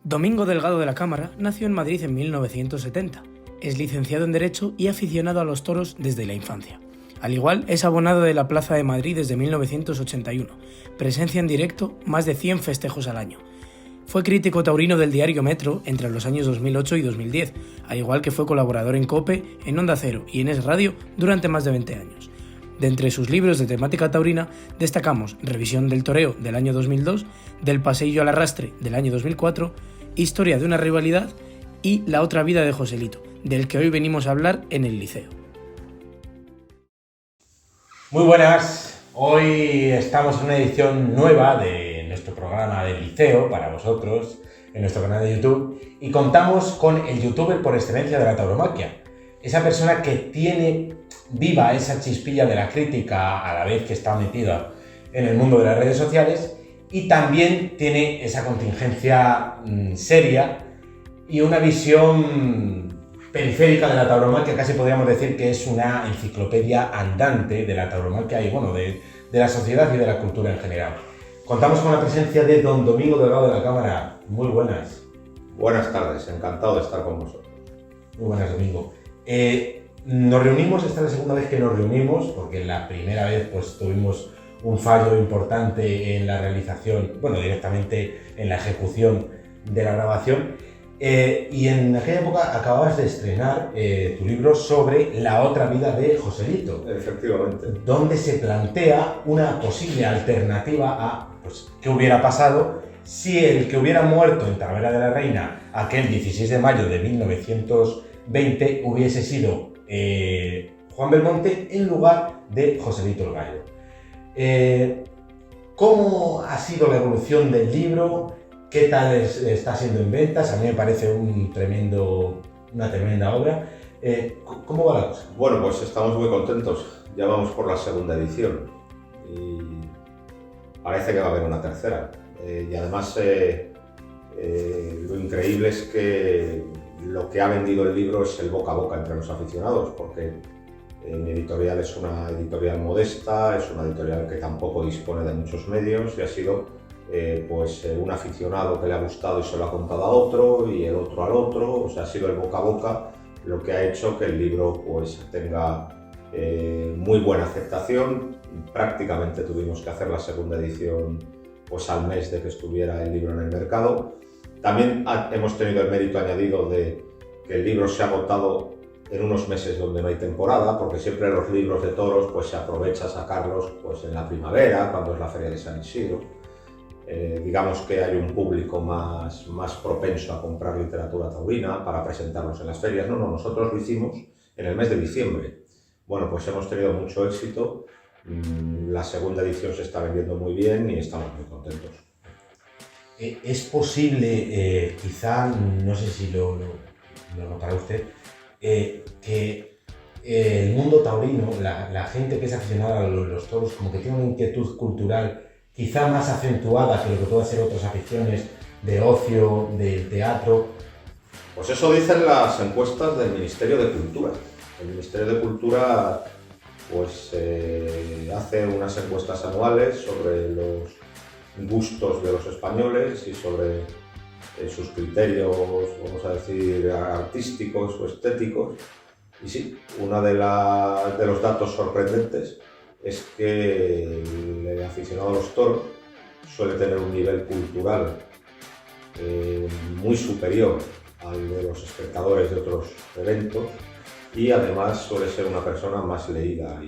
Domingo Delgado de la Cámara nació en Madrid en 1970. Es licenciado en Derecho y aficionado a los toros desde la infancia. Al igual, es abonado de la Plaza de Madrid desde 1981. Presencia en directo más de 100 festejos al año. Fue crítico taurino del diario Metro entre los años 2008 y 2010, al igual que fue colaborador en COPE, en Onda Cero y en Es Radio durante más de 20 años. De entre sus libros de temática taurina destacamos Revisión del toreo del año 2002, Del paseillo al arrastre del año 2004, Historia de una rivalidad y La otra vida de Joselito, del que hoy venimos a hablar en el Liceo. Muy buenas, hoy estamos en una edición nueva de nuestro programa del Liceo para vosotros en nuestro canal de YouTube y contamos con el youtuber por excelencia de la tauromaquia, esa persona que tiene viva esa chispilla de la crítica a la vez que está metida en el mundo de las redes sociales y también tiene esa contingencia seria y una visión periférica de la tauromaquia. Casi podríamos decir que es una enciclopedia andante de la tauromaquia y bueno, de la sociedad y de la cultura en general. Contamos con la presencia de don Domingo Delgado de la Cámara. Muy buenas. Buenas tardes, encantado de estar con vosotros. Muy buenas, Domingo. Nos reunimos, esta es la segunda vez que nos reunimos, porque la primera vez pues tuvimos un fallo importante en la realización, bueno, directamente en la ejecución de la grabación. Y en aquella época acababas de estrenar tu libro sobre la otra vida de Joselito. Efectivamente. Donde se plantea una posible alternativa a pues, qué hubiera pasado si el que hubiera muerto en Talavera de la Reina aquel 16 de mayo de 1920 hubiese sido Juan Belmonte en lugar de Joselito el Gallo. ¿Cómo ha sido la evolución del libro? ¿Qué tal está siendo en ventas? A mí me parece una tremenda obra. ¿Cómo va la cosa? Bueno, pues estamos muy contentos. Ya vamos por la segunda edición y parece que va a haber una tercera. Y además lo increíble es que lo que ha vendido el libro es el boca a boca entre los aficionados, porque mi editorial es una editorial modesta, es una editorial que tampoco dispone de muchos medios y ha sido un aficionado que le ha gustado y se lo ha contado a otro y el otro al otro. O sea, ha sido el boca a boca lo que ha hecho que el libro pues tenga muy buena aceptación. Prácticamente tuvimos que hacer la segunda edición pues al mes de que estuviera el libro en el mercado. También hemos tenido el mérito añadido de que el libro se ha agotado en unos meses donde no hay temporada, porque siempre los libros de toros pues se aprovecha sacarlos pues en la primavera, cuando es la feria de San Isidro. Digamos que hay un público más propenso a comprar literatura taurina para presentarlos en las ferias. No, nosotros lo hicimos en el mes de diciembre. Bueno, pues hemos tenido mucho éxito. La segunda edición se está vendiendo muy bien y estamos muy contentos. Es posible, quizá, no sé si lo notará usted, que el mundo taurino, la gente que es aficionada a los toros, como que tiene una inquietud cultural quizá más acentuada que lo que pueden ser otras aficiones de ocio, de teatro. Pues eso dicen las encuestas del Ministerio de Cultura. El Ministerio de Cultura pues hace unas encuestas anuales sobre los gustos de los españoles y sobre sus criterios, vamos a decir, artísticos o estéticos. Y sí, uno de los datos sorprendentes es que el aficionado a los toros suele tener un nivel cultural muy superior al de los espectadores de otros eventos y además suele ser una persona más leída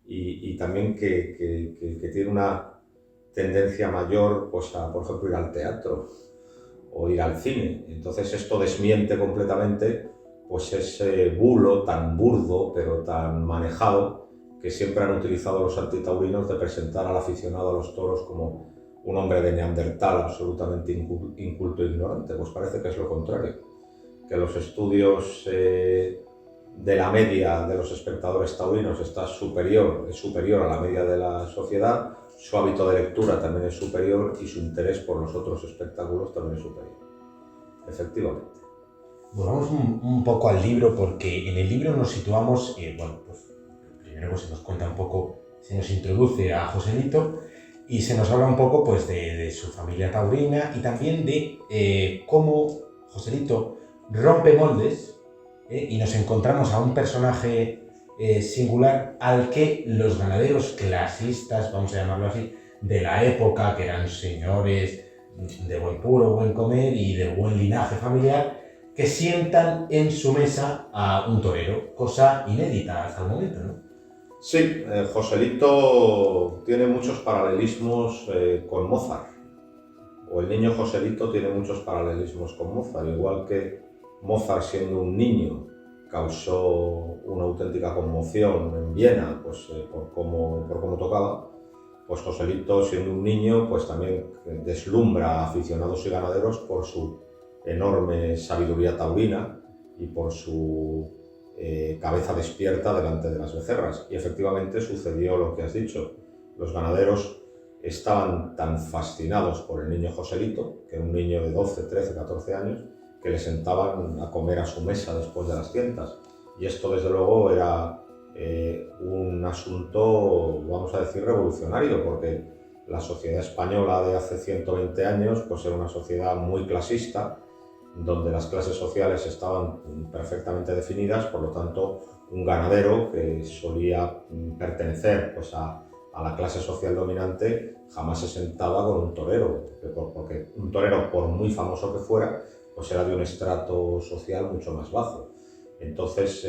y también que tiene una tendencia mayor pues, a, por ejemplo, ir al teatro o ir al cine. Entonces esto desmiente completamente pues, ese bulo tan burdo pero tan manejado que siempre han utilizado los antitaurinos de presentar al aficionado a los toros como un hombre de Neandertal absolutamente inculto e ignorante. Pues parece que es lo contrario, que los estudios de la media de los espectadores taurinos es superior a la media de la sociedad, su hábito de lectura también es superior y su interés por los otros espectáculos también es superior. Efectivamente. Volvamos un poco al libro, porque en el libro nos situamos, pues primero pues se nos cuenta un poco, se nos introduce a Joselito y se nos habla un poco pues, de su familia taurina y también de cómo Joselito rompe moldes, y nos encontramos a un personaje singular al que los ganaderos clasistas, vamos a llamarlo así, de la época, que eran señores de buen puro, buen comer y de buen linaje familiar, que sientan en su mesa a un torero, cosa inédita hasta el momento, ¿no? Sí, Joselito tiene muchos paralelismos con Mozart, o el niño Joselito tiene muchos paralelismos con Mozart, igual que Mozart, siendo un niño, causó una auténtica conmoción en Viena, pues, por cómo tocaba. Pues Joselito, siendo un niño, pues también deslumbra a aficionados y ganaderos por su enorme sabiduría taurina y por su cabeza despierta delante de las becerras. Y efectivamente sucedió lo que has dicho. Los ganaderos estaban tan fascinados por el niño Joselito, que era un niño de 12, 13, 14 años, que le sentaban a comer a su mesa después de las tientas. Y esto, desde luego, era un asunto, vamos a decir, revolucionario, porque la sociedad española de hace 120 años pues era una sociedad muy clasista, donde las clases sociales estaban perfectamente definidas. Por lo tanto, un ganadero que solía pertenecer pues, a la clase social dominante jamás se sentaba con un torero, porque un torero, por muy famoso que fuera, pues era de un estrato social mucho más bajo. Entonces,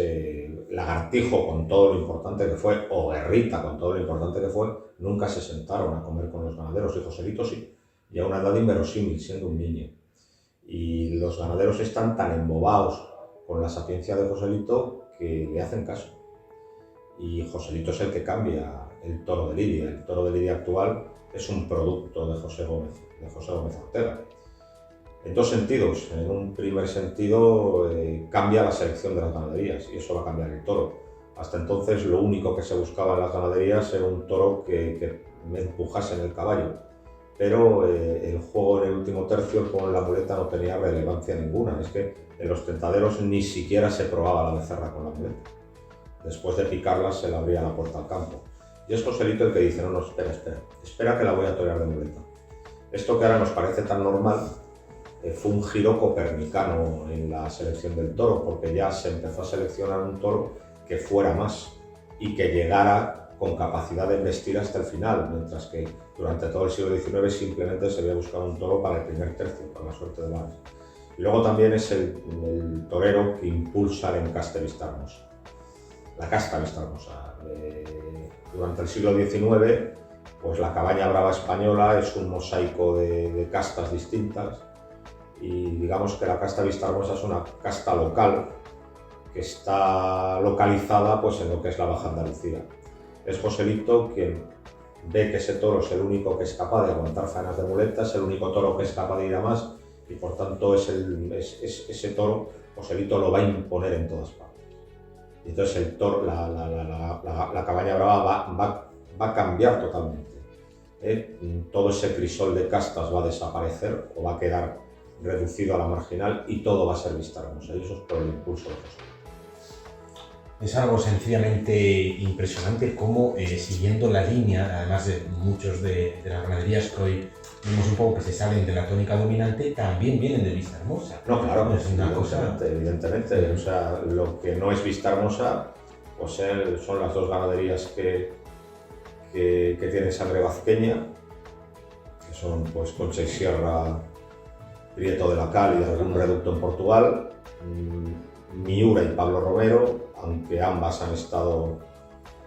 Lagartijo, con todo lo importante que fue, o Guerrita, con todo lo importante que fue, nunca se sentaron a comer con los ganaderos, y Joselito sí, y a una edad inverosímil, siendo un niño. Y los ganaderos están tan embobados con la sapiencia de Joselito que le hacen caso. Y Joselito es el que cambia el toro de lidia. El toro de lidia actual es un producto de José Gómez Ortega. En dos sentidos. En un primer sentido, cambia la selección de las ganaderías, y eso va a cambiar el toro. Hasta entonces, lo único que se buscaba en las ganaderías era un toro que me empujase en el caballo. Pero el juego en el último tercio con la muleta no tenía relevancia ninguna. Es que en los tentaderos ni siquiera se probaba la becerra con la muleta. Después de picarla se le abría la puerta al campo. Y es Joselito el que dice: no, espera que la voy a torear de muleta. Esto que ahora nos parece tan normal fue un giro copernicano en la selección del toro, porque ya se empezó a seleccionar un toro que fuera más y que llegara con capacidad de embestir hasta el final, mientras que durante todo el siglo XIX simplemente se había buscado un toro para el primer tercio, para la suerte de Vares. Y luego también es el torero que impulsa el encaste Vista Hermosa, la casta Vista Hermosa. Durante el siglo XIX, pues la cabaña brava española es un mosaico de castas distintas, y digamos que la casta Vista Hermosa es una casta local que está localizada pues, en lo que es la Baja Andalucía. Es Joselito quien ve que ese toro es el único que es capaz de aguantar faenas de muleta, es el único toro que es capaz de ir a más, y por tanto ese toro Joselito lo va a imponer en todas partes. Y entonces el toro, la cabaña brava va a cambiar totalmente. Todo ese crisol de castas va a desaparecer o va a quedar reducido a la marginal, y todo va a ser Vista Hermosa, y eso es por el impulso de Joselito. Es algo sencillamente impresionante cómo, siguiendo la línea, además de muchos de las ganaderías que hoy vemos un poco que se salen de la tónica dominante, también vienen de Vista Hermosa. No, claro, es una cosa... evidentemente. O sea, lo que no es Vista Hermosa pues son las dos ganaderías que tienen sangre vazqueña, que son pues Concha y Sierra, Prieto de la Cal y algún reducto en Portugal, Miura y Pablo Romero, aunque ambas han estado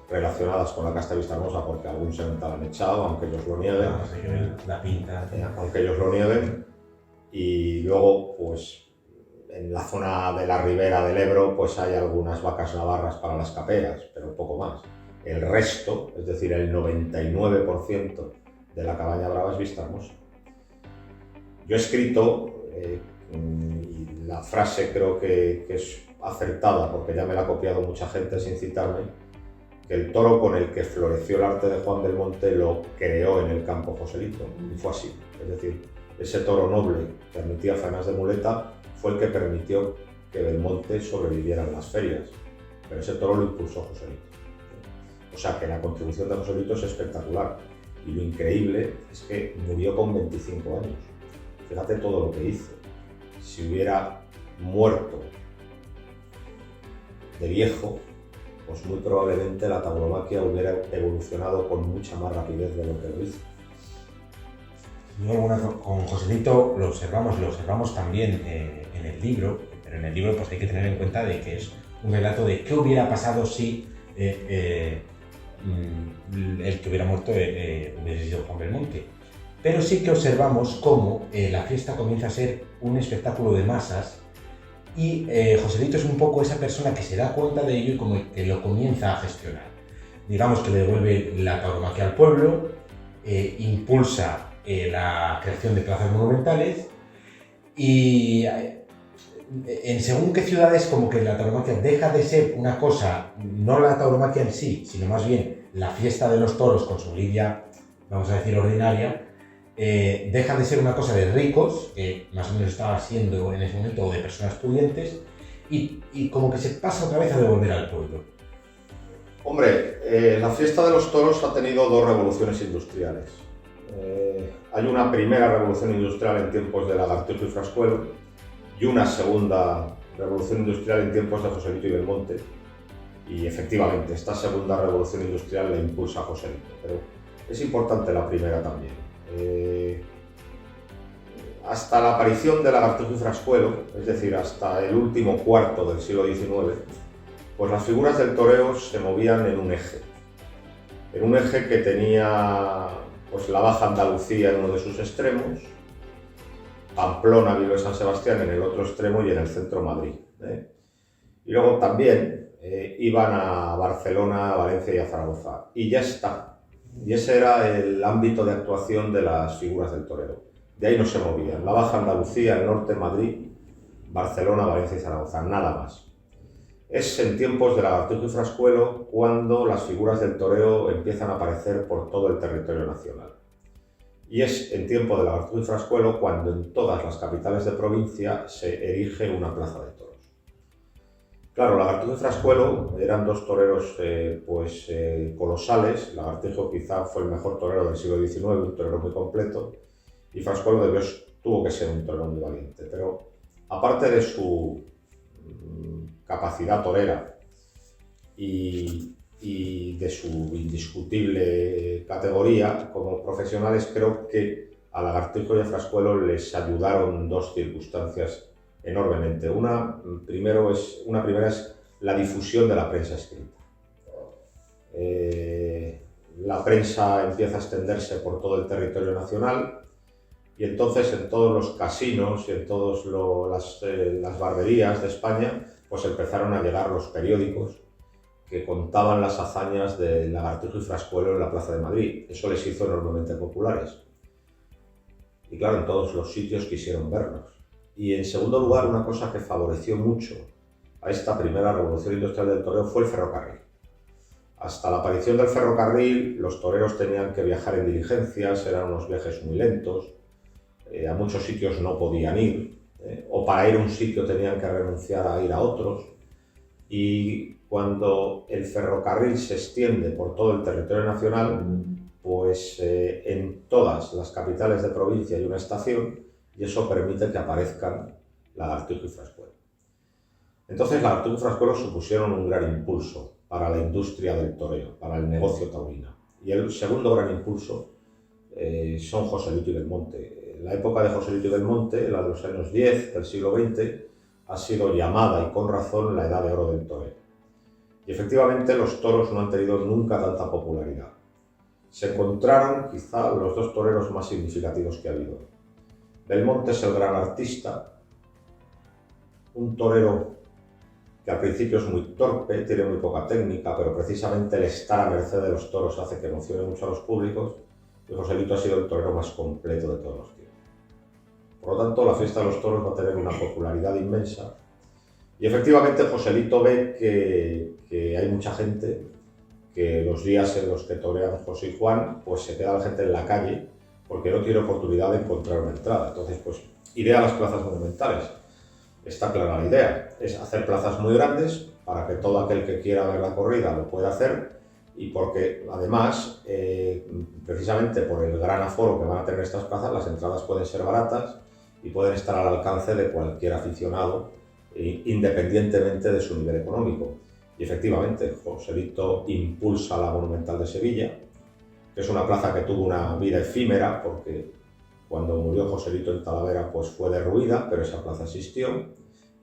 relacionadas con la casta Vista Hermosa porque algún semental han echado, aunque ellos lo nieguen. La pinta. Aunque ellos lo nieguen. Y luego, pues, en la zona de la ribera del Ebro, pues hay algunas vacas navarras para las capeas, pero poco más. El resto, es decir, el 99% de la cabaña brava es Vista Hermosa. Yo he escrito, y la frase creo que es acertada, porque ya me la ha copiado mucha gente sin citarme, que el toro con el que floreció el arte de Juan del Monte lo creó en el campo Joselito, y fue así. Es decir, ese toro noble que admitía faenas de muleta fue el que permitió que Belmonte sobreviviera en las ferias, pero ese toro lo impulsó Joselito. O sea que la contribución de Joselito es espectacular. Y lo increíble es que murió con 25 años. Fíjate todo lo que hizo. Si hubiera muerto de viejo, pues muy probablemente la tauromaquia hubiera evolucionado con mucha más rapidez de lo que lo hizo. Yo, bueno, con Joselito lo observamos también en el libro, pero en el libro pues hay que tener en cuenta de que es un relato de qué hubiera pasado si el que hubiera muerto hubiese sido Juan Belmonte. Pero sí que observamos cómo la fiesta comienza a ser un espectáculo de masas y Joselito es un poco esa persona que se da cuenta de ello y como que lo comienza a gestionar. Digamos que le devuelve la tauromaquia al pueblo, impulsa la creación de plazas monumentales y en según qué ciudades como que la tauromaquia deja de ser una cosa, no la tauromaquia en sí, sino más bien la fiesta de los toros con su lidia, vamos a decir, ordinaria, deja de ser una cosa de ricos, que más o menos estaba siendo en ese momento, o de personas pudientes, y como que se pasa otra vez a devolver al pueblo. Hombre, la fiesta de los toros ha tenido dos revoluciones industriales. Hay una primera revolución industrial en tiempos de Lagartijo y Frascuelo y una segunda revolución industrial en tiempos de Joselito y Belmonte. Y efectivamente, esta segunda revolución industrial la impulsa Joselito, pero es importante la primera también. Hasta la aparición de Lagartijo y Frascuelo, es decir, hasta el último cuarto del siglo XIX, pues las figuras del toreo se movían en un eje que tenía pues la Baja Andalucía en uno de sus extremos, Pamplona, Vigo y San Sebastián en el otro extremo y en el centro Madrid. Y luego también iban a Barcelona, a Valencia y a Zaragoza. Y ya está. Y ese era el ámbito de actuación de las figuras del torero. De ahí no se movían. La Baja Andalucía, el norte Madrid, Barcelona, Valencia y Zaragoza. Nada más. Es en tiempos de Lagartijo y Frascuelo cuando las figuras del toreo empiezan a aparecer por todo el territorio nacional. Y es en tiempo de Lagartijo y Frascuelo cuando en todas las capitales de provincia se erige una plaza de toros. Claro, Lagartijo y Frascuelo eran dos toreros colosales. Lagartijo quizá fue el mejor torero del siglo XIX, un torero muy completo, y Frascuelo tuvo que ser un torero muy valiente. Pero aparte de su capacidad torera y de su indiscutible categoría como profesionales, creo que a Lagartijo y a Frascuelo les ayudaron dos circunstancias enormemente. Una primera es la difusión de la prensa escrita. La prensa empieza a extenderse por todo el territorio nacional y entonces en todos los casinos y en todas las barberías de España pues empezaron a llegar los periódicos que contaban las hazañas de Lagartijo y Frascuelo en la Plaza de Madrid. Eso les hizo enormemente populares. Y claro, en todos los sitios quisieron verlos. Y en segundo lugar, una cosa que favoreció mucho a esta primera revolución industrial del toreo fue el ferrocarril. Hasta la aparición del ferrocarril, los toreros tenían que viajar en diligencias, eran unos viajes muy lentos, a muchos sitios no podían ir, o para ir a un sitio tenían que renunciar a ir a otros. Y cuando el ferrocarril se extiende por todo el territorio nacional, pues en todas las capitales de provincia hay una estación y eso permite que aparezcan Lagartijo y Frascuelo. Entonces Lagartijo y Frascuelo supusieron un gran impulso para la industria del toreo, para el negocio taurino. Y el segundo gran impulso son Joselito y Belmonte. La época de Joselito y Belmonte, la de los años 10 del siglo XX, ha sido llamada, y con razón, la edad de oro del toreo. Y efectivamente los toros no han tenido nunca tanta popularidad. Se encontraron quizá los dos toreros más significativos que ha habido. Belmonte es el gran artista, un torero que al principio es muy torpe, tiene muy poca técnica, pero precisamente el estar a merced de los toros hace que emocione mucho a los públicos, y Joselito ha sido el torero más completo de todos los tiempos. Por lo tanto, la fiesta de los toros va a tener una popularidad inmensa, y efectivamente Joselito ve que hay mucha gente, que los días en los que torean José y Juan, pues se queda la gente en la calle, porque no tiene oportunidad de encontrar una entrada. Entonces, pues iré a las plazas monumentales. Está clara la idea, es hacer plazas muy grandes para que todo aquel que quiera ver la corrida lo pueda hacer y porque además, precisamente por el gran aforo que van a tener estas plazas, las entradas pueden ser baratas y pueden estar al alcance de cualquier aficionado, independientemente de su nivel económico. Y efectivamente, Joselito impulsa la Monumental de Sevilla, que es una plaza que tuvo una vida efímera, porque cuando murió Joselito en Talavera pues fue derruida, pero esa plaza existió.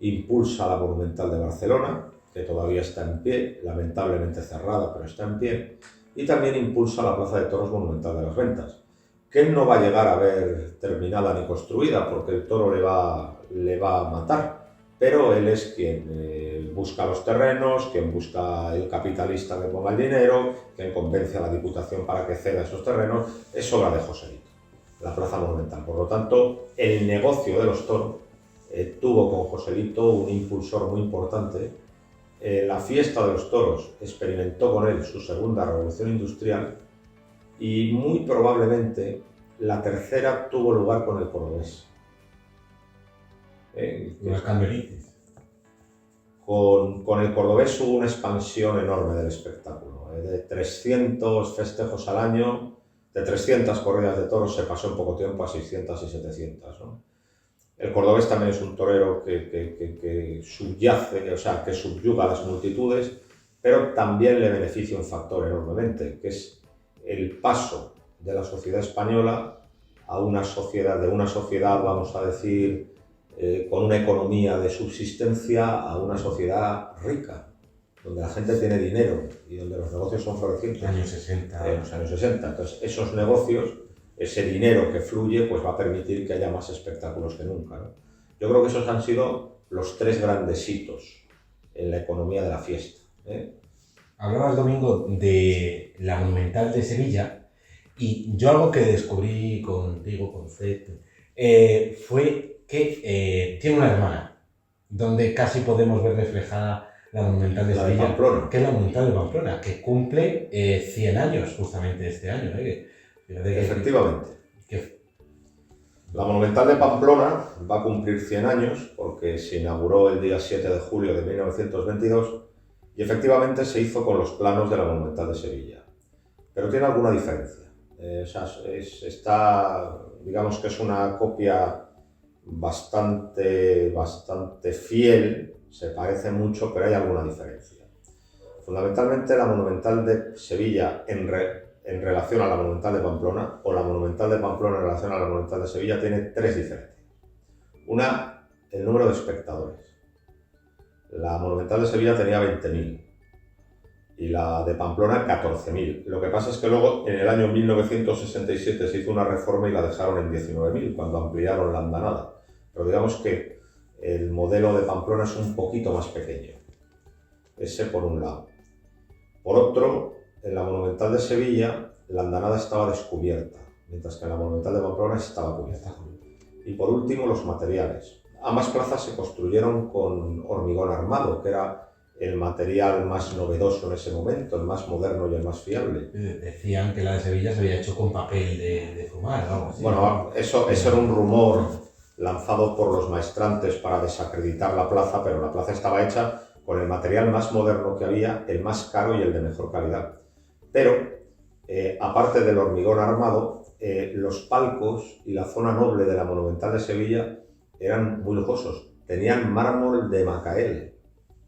Impulsa la Monumental de Barcelona, que todavía está en pie, lamentablemente cerrada, pero está en pie. Y también impulsa la Plaza de Toros Monumental de las Ventas, que no va a llegar a ver terminada ni construida, porque el toro le va a matar. Pero él es quien busca los terrenos, quien busca el capitalista que ponga el dinero, quien convence a la Diputación para que ceda esos terrenos. Es obra de Joselito, la Plaza Monumental. Por lo tanto, el negocio de los toros tuvo con Joselito un impulsor muy importante. La fiesta de los toros experimentó con él su segunda revolución industrial y muy probablemente la tercera tuvo lugar con el cordobés. Los Campbelites. Con el cordobés hubo una expansión enorme del espectáculo. De 300 festejos al año, de 300 corridas de toros se pasó en poco tiempo a 600 y 700, ¿no? El cordobés también es un torero que subyace, o sea, que subyuga a las multitudes, pero también le beneficia un factor enormemente, que es el paso de la sociedad española a una sociedad, vamos a decir, con una economía de subsistencia, a una sociedad rica, donde la gente tiene dinero y donde los negocios son florecientes. Años 60. En los años 60. Entonces, esos negocios, ese dinero que fluye, pues va a permitir que haya más espectáculos que nunca, ¿no? Yo creo que esos han sido los tres grandes hitos en la economía de la fiesta, ¿eh? Hablabas, Domingo, de la Monumental de Sevilla, y yo algo que descubrí contigo, con Zed, fue que tiene una hermana, donde casi podemos ver reflejada la Monumental de Sevilla, Pamplona, que es la Monumental de Pamplona, que cumple 100 años justamente este año. Efectivamente. La Monumental de Pamplona va a cumplir 100 años porque se inauguró el día 7 de julio de 1922 y efectivamente se hizo con los planos de la Monumental de Sevilla. Pero tiene alguna diferencia. Digamos que es una copia bastante fiel, se parece mucho, pero hay alguna diferencia. Fundamentalmente la Monumental de Sevilla en relación a la Monumental de Pamplona, o la Monumental de Pamplona en relación a la Monumental de Sevilla, tiene tres diferencias. Una, el número de espectadores. La Monumental de Sevilla tenía 20.000 y la de Pamplona 14.000. Lo que pasa es que luego en el año 1967 se hizo una reforma y la dejaron en 19.000 cuando ampliaron la andanada. Pero digamos que el modelo de Pamplona es un poquito más pequeño. Ese por un lado. Por otro, en la Monumental de Sevilla la andanada estaba descubierta, mientras que en la Monumental de Pamplona estaba cubierta. Y por último, los materiales. Ambas plazas se construyeron con hormigón armado, que era el material más novedoso en ese momento, el más moderno y el más fiable. Decían que la de Sevilla se había hecho con papel de fumar o algo así. Bueno, eso era un rumor lanzado por los maestrantes para desacreditar la plaza, pero la plaza estaba hecha con el material más moderno que había, el más caro y el de mejor calidad. Pero, aparte del hormigón armado, los palcos y la zona noble de la Monumental de Sevilla eran muy lujosos. Tenían mármol de Macael,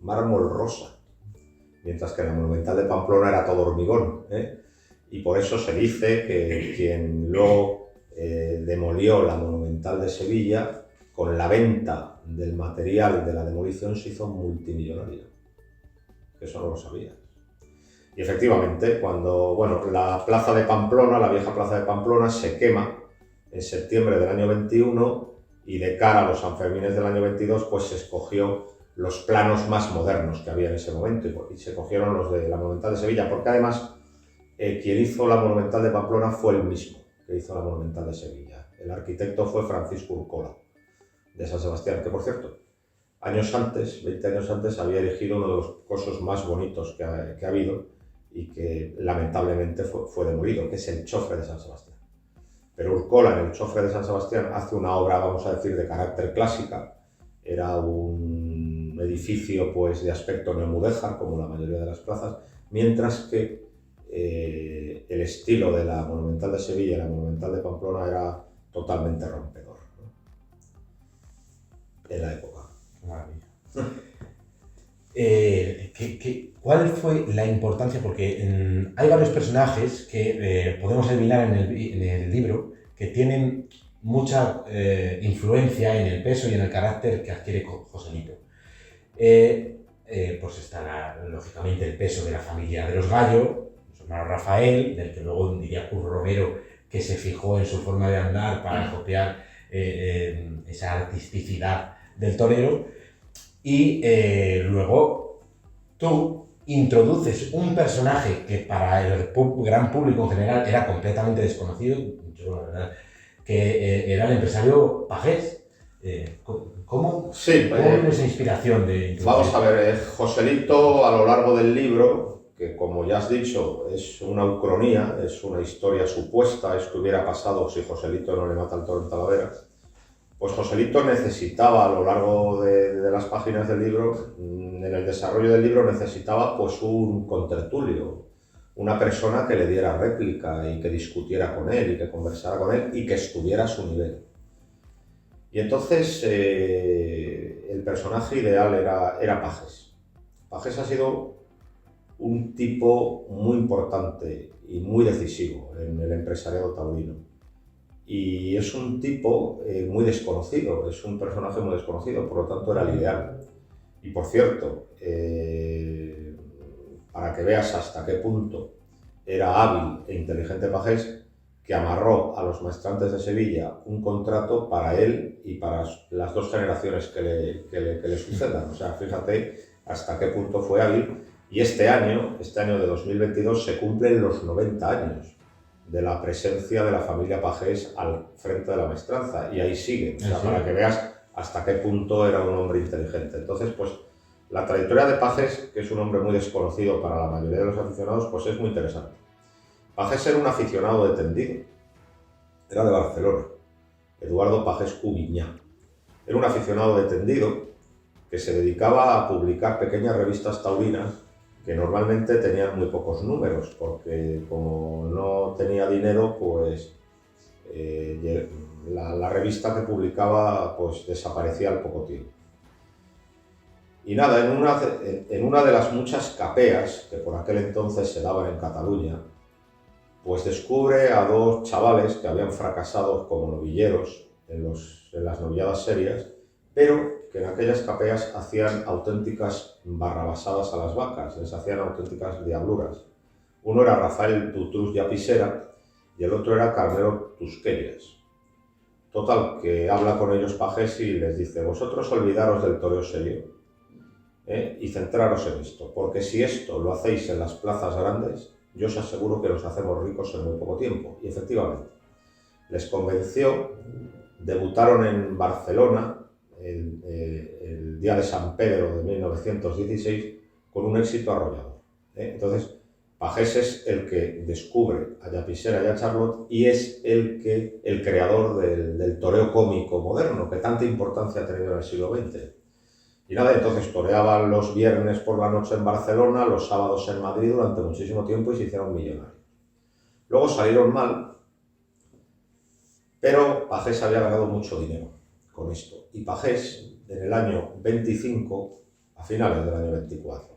mármol rosa, mientras que la Monumental de Pamplona era todo hormigón, ¿eh? Y por eso se dice que quien luego demolió la Monumental de Sevilla, con la venta del material de la demolición se hizo multimillonario. Eso no lo sabía. Y efectivamente, cuando la plaza de Pamplona, la vieja plaza de Pamplona, se quema en septiembre del año 21 y de cara a los Sanfermines del año 22, pues se escogió los planos más modernos que había en ese momento y se cogieron los de la Monumental de Sevilla, porque además quien hizo la Monumental de Pamplona fue el mismo que hizo la Monumental de Sevilla. El arquitecto fue Francisco Urcola, de San Sebastián, que por cierto, 20 años antes, había erigido uno de los cosos más bonitos que ha habido y que lamentablemente fue demolido, que es el Chofre de San Sebastián. Pero Urcola en el Chofre de San Sebastián hace una obra, vamos a decir, de carácter clásica. Era un edificio pues de aspecto neomudéjar, como la mayoría de las plazas, mientras que el estilo de la Monumental de Sevilla y la Monumental de Pamplona era totalmente rompedor, ¿no? En la época. Maravilla. ¿Cuál fue la importancia? Porque hay varios personajes que podemos eliminar en el libro que tienen mucha influencia en el peso y en el carácter que adquiere Joselito. Pues está lógicamente el peso de la familia de los Gallo, su hermano Rafael, del que luego diría Curro Romero, que se fijó en su forma de andar para copiar esa artisticidad del torero. Y luego tú introduces un personaje que para el gran público en general era completamente desconocido, yo la verdad, que era el empresario Pagés. ¿Cómo vino esa inspiración de introducir? Vamos a ver, Joselito a lo largo del libro, que como ya has dicho es una ucronía, es una historia supuesta, es que hubiera pasado si Joselito no le mata al toro en Talavera. Pues Joselito necesitaba a lo largo de las páginas del libro, en el desarrollo del libro necesitaba pues un contertulio, una persona que le diera réplica y que discutiera con él y que conversara con él y que estuviera a su nivel. Y entonces el personaje ideal era Pagés. Pagés ha sido un tipo muy importante y muy decisivo en el empresariado taurino. Y es un tipo muy desconocido, es un personaje muy desconocido, por lo tanto era el ideal. Y por cierto, para que veas hasta qué punto era hábil e inteligente Pagés, que amarró a los maestrantes de Sevilla un contrato para él y para las dos generaciones que le sucedan. O sea, fíjate hasta qué punto fue hábil. Y este año de 2022, se cumplen los 90 años de la presencia de la familia Pagés al frente de la maestranza, y ahí sigue, o sea, para que veas hasta qué punto era un hombre inteligente. Entonces, pues, la trayectoria de Pagés, que es un hombre muy desconocido para la mayoría de los aficionados, pues es muy interesante. Pagés era un aficionado de tendido, era de Barcelona, Eduardo Pagés Cubiñá. Era un aficionado de tendido que se dedicaba a publicar pequeñas revistas taurinas que normalmente tenían muy pocos números, porque como no tenía dinero, pues la revista que publicaba pues desaparecía al poco tiempo. Y nada, en una de las muchas capeas que por aquel entonces se daban en Cataluña, pues descubre a dos chavales que habían fracasado como novilleros en las novilladas serias, pero que en aquellas capeas hacían auténticas barrabasadas a las vacas, les hacían auténticas diabluras. Uno era Rafael Tutrus Llapisera y el otro era Carmelo Tusquellas. Total, que habla con ellos Pagés y les dice: vosotros olvidaros del toreo serio y centraros en esto, porque si esto lo hacéis en las plazas grandes, yo os aseguro que los hacemos ricos en muy poco tiempo. Y efectivamente, les convenció, debutaron en Barcelona el día de San Pedro de 1916 con un éxito arrollador. Entonces, Pagés es el que descubre a Llapisera y a Charlot y es el creador del toreo cómico moderno, que tanta importancia ha tenido en el siglo XX. Y nada, entonces toreaban los viernes por la noche en Barcelona, los sábados en Madrid durante muchísimo tiempo y se hicieron millonarios. Luego salieron mal, pero Pagés había ganado mucho dinero con esto. Y Pagés, en el año 25, a finales del año 24,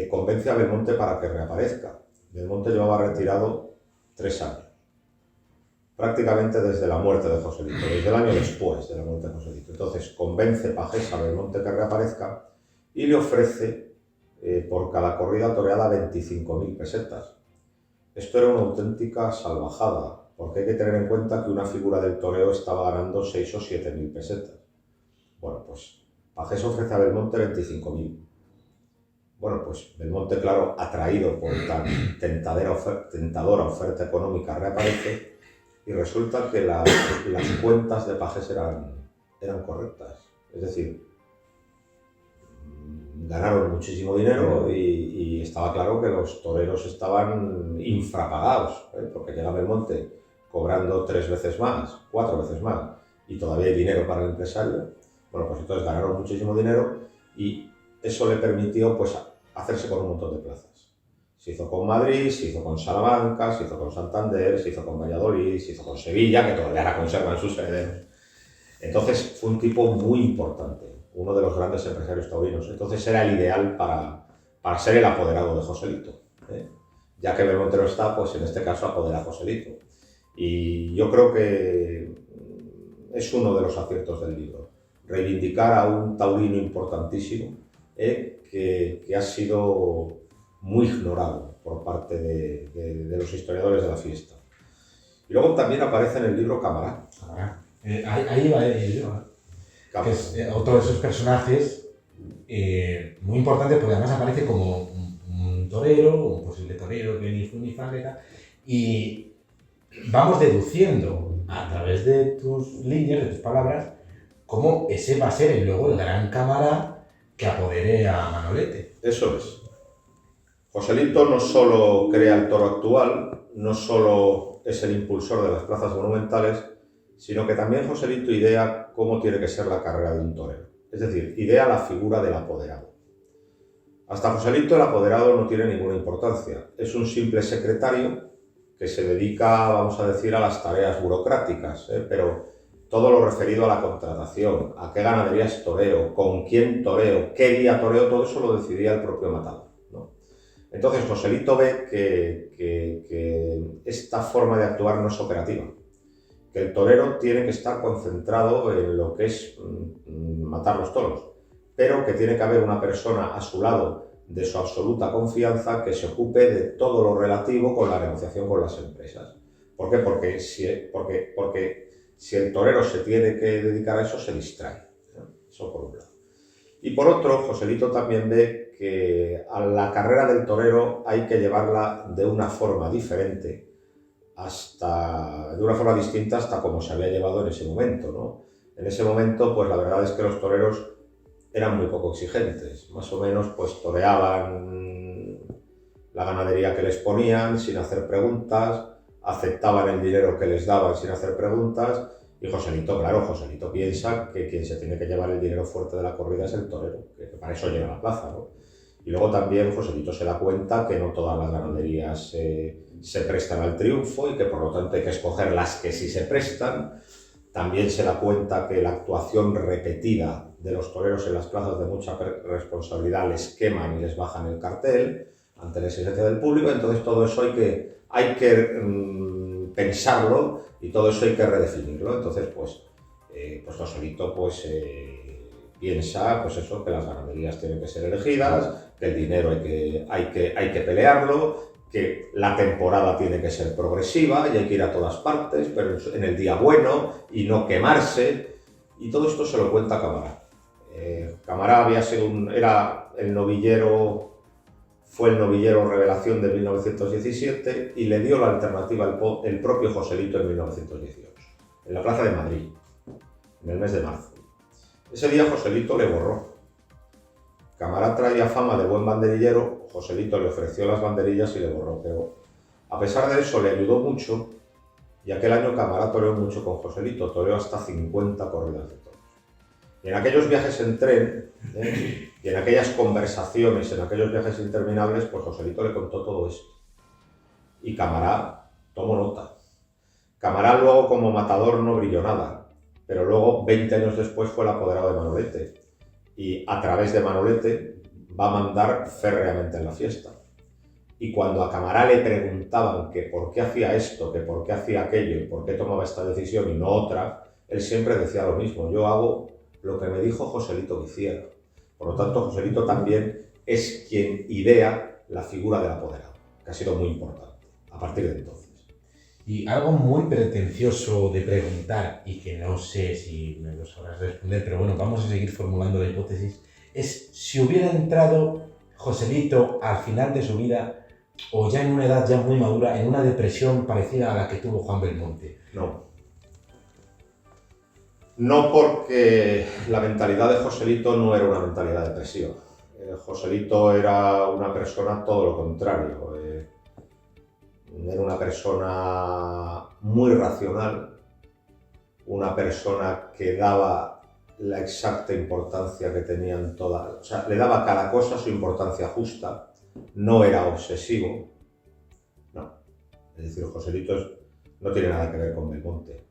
convence a Belmonte para que reaparezca. Belmonte llevaba retirado 3 años, prácticamente desde la muerte de Joselito, desde el año después de la muerte de Joselito. Entonces convence Pagés a Belmonte que reaparezca y le ofrece por cada corrida toreada 25.000 pesetas. Esto era una auténtica salvajada, porque hay que tener en cuenta que una figura del toreo estaba ganando 6 o 7.000 pesetas. Bueno, pues Pagés ofrece a Belmonte 25.000. Bueno, pues Belmonte, claro, atraído por tan tentadora oferta económica, reaparece y resulta que las cuentas de Pagés eran correctas. Es decir, ganaron muchísimo dinero y estaba claro que los toreros estaban infrapagados, porque llega Belmonte cobrando 3 veces más, 4 veces más, y todavía hay dinero para el empresario. Bueno, pues entonces ganaron muchísimo dinero y eso le permitió pues hacerse con un montón de plazas. Se hizo con Madrid, se hizo con Salamanca, se hizo con Santander, se hizo con Valladolid, se hizo con Sevilla, que todavía la conservan sus herederos. Entonces fue un tipo muy importante, uno de los grandes empresarios taurinos. Entonces era el ideal para ser el apoderado de Joselito. Ya que Belmonte no está, pues en este caso apodera a Joselito. Y yo creo que es uno de los aciertos del libro. Reivindicar a un taurino importantísimo que ha sido muy ignorado por parte de los historiadores de la fiesta. Y luego también aparece en el libro Camará. Ahí va yo, que es otro de esos personajes muy importantes, porque además aparece como un torero, un posible torero que ni fue ni falera, y vamos deduciendo a través de tus líneas, de tus palabras, cómo ese va a ser luego el gran Camará que apodere a Manolete. Eso es. Joselito no solo crea el toro actual, no solo es el impulsor de las plazas monumentales, sino que también Joselito idea cómo tiene que ser la carrera de un torero. Es decir, idea la figura del apoderado. Hasta Joselito el apoderado no tiene ninguna importancia. Es un simple secretario que se dedica, vamos a decir, a las tareas burocráticas, pero todo lo referido a la contratación, a qué ganaderías toreo, con quién toreo, qué día toreo, todo eso lo decidía el propio matador, ¿no? Entonces Joselito ve que esta forma de actuar no es operativa, que el torero tiene que estar concentrado en lo que es matar los toros, pero que tiene que haber una persona a su lado de su absoluta confianza que se ocupe de todo lo relativo con la negociación con las empresas. ¿Por qué? Porque si el torero se tiene que dedicar a eso, se distrae, ¿no? Eso por un lado. Y por otro, Joselito también ve que a la carrera del torero hay que llevarla de una forma diferente, de una forma distinta hasta como se había llevado en ese momento, ¿no? En ese momento, pues la verdad es que los toreros eran muy poco exigentes, más o menos pues toreaban la ganadería que les ponían sin hacer preguntas, aceptaban el dinero que les daban sin hacer preguntas, y Joselito, claro, Joselito piensa que quien se tiene que llevar el dinero fuerte de la corrida es el torero, que para eso llega a la plaza, ¿no? Y luego también Joselito se da cuenta que no todas las ganaderías se prestan al triunfo y que por lo tanto hay que escoger las que sí se prestan. También se da cuenta que la actuación repetida de los toreros en las plazas de mucha responsabilidad les queman y les bajan el cartel ante la exigencia del público. Entonces todo eso hay que pensarlo y todo eso hay que redefinirlo. Entonces pues Joselito piensa pues eso, que las ganaderías tienen que ser elegidas, que el dinero hay que pelearlo, que la temporada tiene que ser progresiva y hay que ir a todas partes, pero en el día bueno y no quemarse. Y todo esto se lo cuenta Camará. Camará fue el novillero revelación de 1917 y le dio la alternativa el propio Joselito en 1918, en la Plaza de Madrid, en el mes de marzo. Ese día Joselito le borró. Camará traía fama de buen banderillero, Joselito le ofreció las banderillas y le borró, pero a pesar de eso le ayudó mucho y aquel año Camará toreó mucho con Joselito, toreó hasta 50 corridas de toros. Y en aquellos viajes en tren, y en aquellas conversaciones, en aquellos viajes interminables, pues Joselito le contó todo esto. Y Camará tomó nota. Camará luego como matador no brilló nada, pero luego 20 años después fue el apoderado de Manolete. Y a través de Manolete va a mandar férreamente en la fiesta. Y cuando a Camará le preguntaban que por qué hacía esto, que por qué hacía aquello y por qué tomaba esta decisión y no otra, él siempre decía lo mismo: yo hago lo que me dijo Joselito que hiciera. Por lo tanto, Joselito también es quien idea la figura del apoderado, que ha sido muy importante a partir de entonces. Y algo muy pretencioso de preguntar, y que no sé si me lo sabrás responder, pero bueno, vamos a seguir formulando la hipótesis, es si hubiera entrado Joselito al final de su vida, o ya en una edad ya muy madura, en una depresión parecida a la que tuvo Juan Belmonte. No, porque la mentalidad de Joselito no era una mentalidad depresiva. Joselito era una persona todo lo contrario. Era una persona muy racional, una persona que daba la exacta importancia que tenían todas, o sea, le daba a cada cosa su importancia justa. no era obsesivo. No. Es decir, Joselito no tiene nada que ver con Belmonte.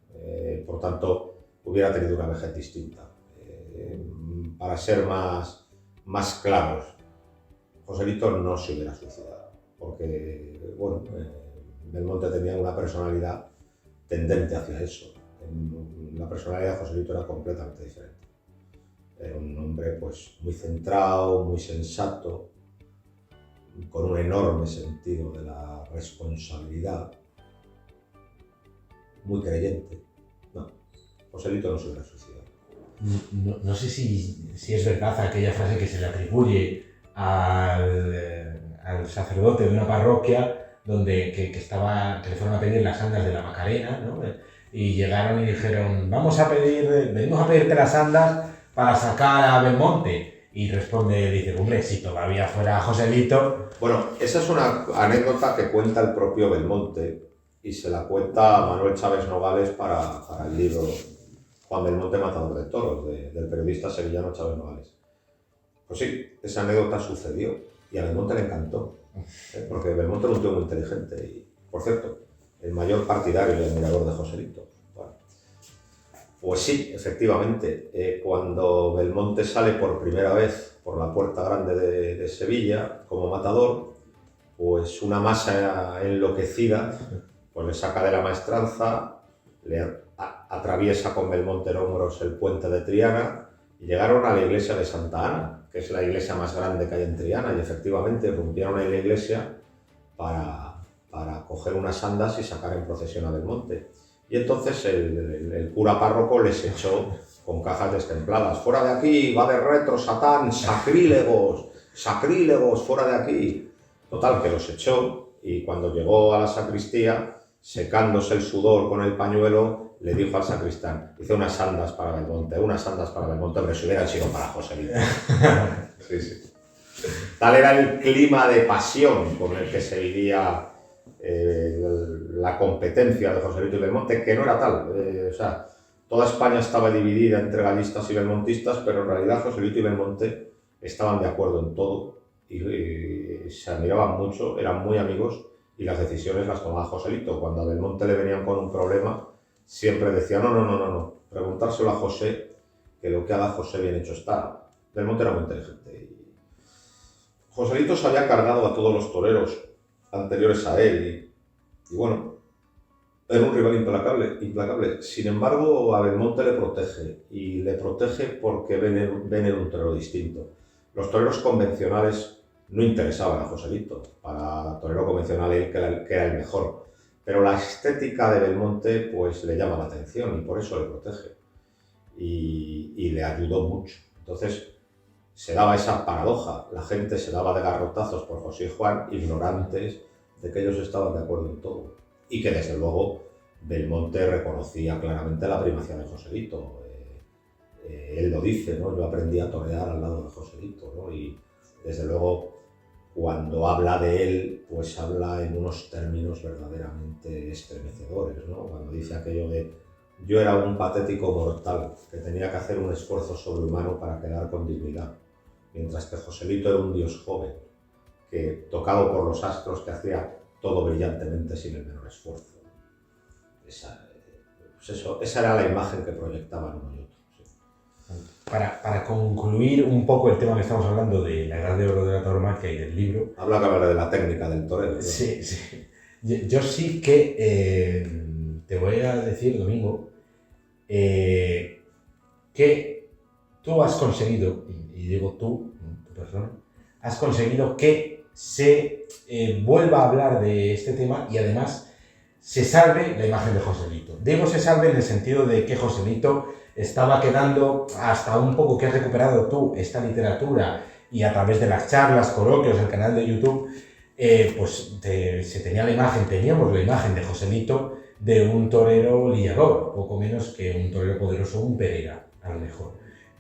Por tanto, hubiera tenido una vejez distinta. Para ser más claros, Joselito no se hubiera suicidado, porque, bueno, Belmonte tenía una personalidad tendente hacia eso. La personalidad de Joselito era completamente diferente. Era un hombre pues muy centrado, muy sensato, con un enorme sentido de la responsabilidad, muy creyente. No, Joselito no se hubiera suicidado. No sé si es verdad aquella frase que se le atribuye al sacerdote de una parroquia donde que le fueron a pedir las andas de la Macarena, ¿no? Y llegaron y dijeron, venimos a pedirte las andas para sacar a Belmonte. Y dice, hombre, si todavía fuera Joselito... Bueno, esa es una anécdota que cuenta el propio Belmonte y se la cuenta Manuel Chávez Nogales para el libro Juan Belmonte, matador de toros, del periodista sevillano Chávez Nogales. Pues sí, esa anécdota sucedió y a Belmonte le encantó, porque Belmonte era un tío muy inteligente y, por cierto, el mayor partidario y admirador de Joselito. Bueno, pues sí, efectivamente, cuando Belmonte sale por primera vez por la Puerta Grande de Sevilla como matador, pues una masa enloquecida pues le saca de la maestranza, le atraviesa con Belmonte en hombros el puente de Triana y llegaron a la iglesia de Santa Ana, que es la iglesia más grande que hay en Triana, y efectivamente irrumpieron en la iglesia para coger unas andas y sacar en procesión a Belmonte. Y entonces el cura párroco les echó con cajas destempladas. ¡Fuera de aquí! ¡Va de retro, Satán! ¡Sacrílegos! ¡Sacrílegos! ¡Fuera de aquí! Total, que los echó y cuando llegó a la sacristía, secándose el sudor con el pañuelo, le dijo al sacristán, hice unas andas para Belmonte, pero si hubieran sido para Joselito. Sí, sí. Tal era el clima de pasión con el que se vivía la competencia de Joselito y Belmonte, que no era tal. O sea, toda España estaba dividida entre gallistas y belmontistas, pero en realidad Joselito y Belmonte estaban de acuerdo en todo y se admiraban mucho, eran muy amigos y las decisiones las tomaba Joselito. Cuando a Belmonte le venían con un problema, siempre decía, no, preguntárselo a José, que lo que haga José bien hecho está. Belmonte era muy inteligente. Joselito se había cargado a todos los toreros anteriores a él y bueno, era un rival implacable. Sin embargo, a Belmonte le protege y le protege porque ven en un torero distinto. Los toreros convencionales no interesaban a Joselito. Para torero convencional él que era el mejor. Pero la estética de Belmonte pues le llama la atención y por eso le protege. Y le ayudó mucho. Entonces se daba esa paradoja. La gente se daba de garrotazos por José y Juan, ignorantes de que ellos estaban de acuerdo en todo. Y que desde luego Belmonte reconocía claramente la primacía de Joselito. Él lo dice, ¿no? Yo aprendí a torear al lado de Joselito, ¿no? Y desde luego cuando habla de él, pues habla en unos términos verdaderamente estremecedores, ¿no? Cuando dice aquello de yo era un patético mortal que tenía que hacer un esfuerzo sobrehumano para quedar con dignidad, mientras que Joselito era un dios joven que, tocado por los astros, que hacía todo brillantemente sin el menor esfuerzo. Esa era la imagen que proyectaban uno y otro. Sí. Para concluir un poco el tema que estamos hablando de la edad de oro de la tauromaquia y del libro... Habla de la técnica del torero, ¿no? Sí. Yo sí que te voy a decir, Domingo, que tú has conseguido, y digo tú, tu persona, has conseguido que se vuelva a hablar de este tema y además se salve la imagen de Joselito. Digo se salve en el sentido de que Joselito estaba quedando, hasta un poco que has recuperado tú esta literatura y a través de las charlas, coloquios, el canal de YouTube, teníamos la imagen de Joselito de un torero liador, poco menos que un torero poderoso, un Pereira, a lo mejor.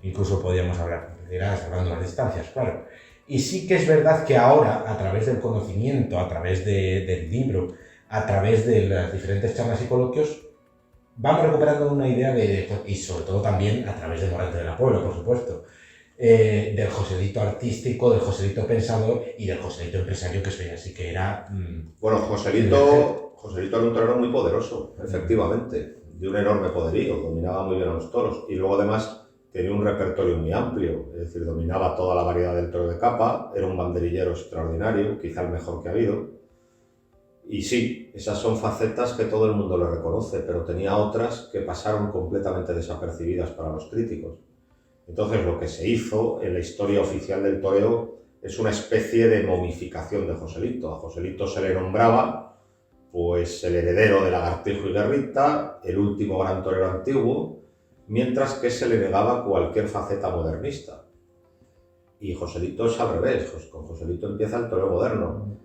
Incluso podríamos hablar de Pereira salvando las distancias, claro. Y sí que es verdad que ahora, a través del conocimiento, a través del libro, a través de las diferentes charlas y coloquios, vamos recuperando una idea y sobre todo también a través de Morante de la Puebla, por supuesto. del Joselito artístico, del Joselito pensador y del Joselito empresario, que eso ya sí que era... Bueno, Joselito era un torero muy poderoso, efectivamente, de un enorme poderío, dominaba muy bien a los toros y luego además tenía un repertorio muy amplio, es decir, dominaba toda la variedad del toro de capa, era un banderillero extraordinario, quizá el mejor que ha habido. Y sí, esas son facetas que todo el mundo le reconoce, pero tenía otras que pasaron completamente desapercibidas para los críticos. Entonces lo que se hizo en la historia oficial del toreo es una especie de momificación de Joselito. A Joselito se le nombraba pues el heredero de Lagartijo y Guerrita, el último gran torero antiguo, mientras que se le negaba cualquier faceta modernista. Y Joselito es al revés, con Joselito empieza el toreo moderno.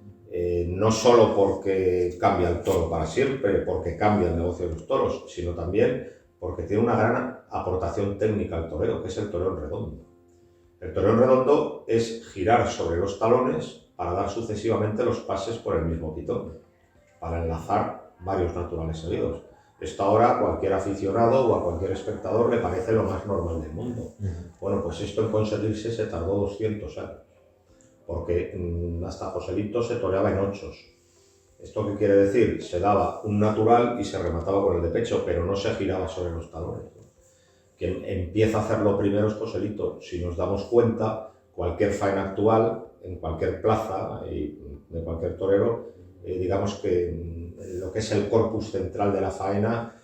No solo porque cambia el toro para siempre, porque cambia el negocio de los toros, sino también porque tiene una gran aportación técnica al toreo, que es el toreo en redondo. El toreo en redondo es girar sobre los talones para dar sucesivamente los pases por el mismo pitón, para enlazar varios naturales seguidos. Esto ahora a cualquier aficionado o a cualquier espectador le parece lo más normal del mundo. Bueno, pues esto en conseguirse se tardó 200 años, porque hasta Joselito se toreaba en ochos. ¿Esto qué quiere decir? Se daba un natural y se remataba con el de pecho, pero no se giraba sobre los talones. Quien empieza a hacerlo primero es Joselito. Si nos damos cuenta, cualquier faena actual, en cualquier plaza y de cualquier torero, digamos que lo que es el corpus central de la faena,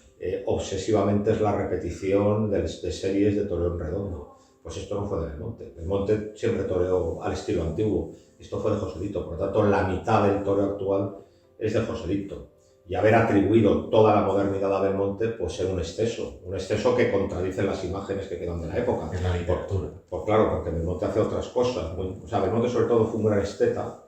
obsesivamente es la repetición de series de toreo en redondo. Pues esto no fue de Belmonte. Belmonte siempre toreó al estilo antiguo. Esto fue de Joselito. Por lo tanto, la mitad del toreo actual es de Joselito. Y haber atribuido toda la modernidad a Belmonte, pues era un exceso que contradice las imágenes que quedan de la época. En la literatura. Pues claro, porque Belmonte hace otras cosas. Belmonte sobre todo fue un gran esteta,